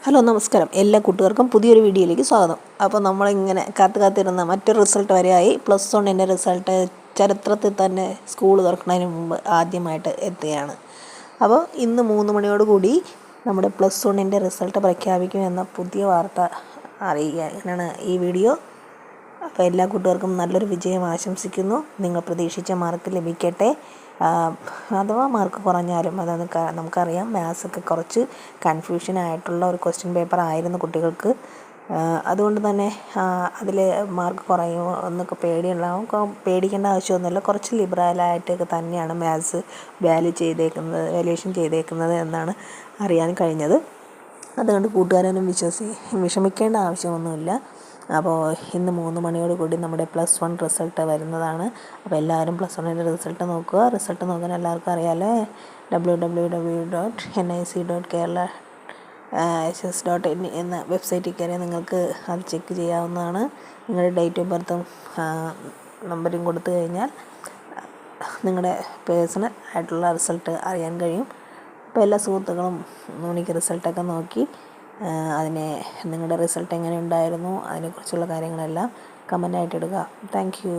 Hello നമസ്കാരം, എല്ലാ കൂട്ടുകാർക്കും പുതിയൊരു വീഡിയോയിലേക്ക് സ്വാഗതം. അപ്പോൾ നമ്മളിങ്ങനെ കാത്തിരുന്ന മറ്റൊരു റിസൾട്ട് വരെയായി. +1 റിസൾട്ട് ചരിത്രത്തിൽ തന്നെ സ്കൂൾ തുറക്കുന്നതിന് മുമ്പ് ആദ്യമായിട്ട് എത്തുകയാണ്. അപ്പോൾ ഇന്ന് 3 മണിയോടുകൂടി നമ്മുടെ +1 റിസൾട്ട് പ്രഖ്യാപിക്കുമെന്ന പുതിയ വാർത്ത അറിയുകയാണ് ഈ വീഡിയോ. അപ്പോൾ എല്ലാ കൂട്ടുകാർക്കും നല്ലൊരു വിജയം ആശംസിക്കുന്നു. നിങ്ങൾ പ്രതീക്ഷിച്ച മാർക്ക് ലഭിക്കട്ടെ. അഥവാ മാർക്ക് കുറഞ്ഞാലും നമുക്കറിയാം, മാത്സൊക്കെ കുറച്ച് കൺഫ്യൂഷനായിട്ടുള്ള ഒരു ക്വസ്റ്റ്യൻ പേപ്പർ ആയിരുന്നു കുട്ടികൾക്ക്. അതുകൊണ്ട് തന്നെ അതിൽ മാർക്ക് കുറയുമോ എന്നൊക്കെ പേടിയുണ്ടാവും. പേടിക്കേണ്ട ആവശ്യമൊന്നുമില്ല. കുറച്ച് ലിബറലായിട്ടൊക്കെ തന്നെയാണ് മാത്സ് വാല്യുവേഷൻ ചെയ്തേക്കുന്നത് എന്നാണ് അറിയാൻ കഴിഞ്ഞത്. അതുകൊണ്ട് കൂട്ടുകാരൊന്നും വിഷമിക്കേണ്ട ആവശ്യമൊന്നുമില്ല. അപ്പോൾ ഇന്ന് 3 മണിയോടുകൂടി നമ്മുടെ +1 റിസൾട്ട് വരുന്നതാണ്. അപ്പോൾ എല്ലാവരും +1 റിസൾട്ട് നോക്കുക. റിസൾട്ട് നോക്കാൻ എല്ലാവർക്കും അറിയാമല്ലോ, www.nic.kerala.ss.in എന്ന വെബ്സൈറ്റിൽ കയറി നിങ്ങൾക്ക് അത് ചെക്ക് ചെയ്യാവുന്നതാണ്. നിങ്ങളുടെ ഡേറ്റ് ഓഫ് ബർത്തും നമ്പരും കൊടുത്തു കഴിഞ്ഞാൽ നിങ്ങളുടെ പേഴ്സണൽ ആയിട്ടുള്ള റിസൾട്ട് അറിയാൻ കഴിയും. അപ്പോൾ എല്ലാ സുഹൃത്തുക്കളും എനിക്ക് റിസൾട്ടൊക്കെ നോക്കി നിങ്ങളുടെ റിസൾട്ട് എങ്ങനെ ഉണ്ടായിരുന്നു അതിനെക്കുറിച്ചുള്ള കാര്യങ്ങളെല്ലാം കമൻ്റായിട്ട് ഇടുക. Thank you.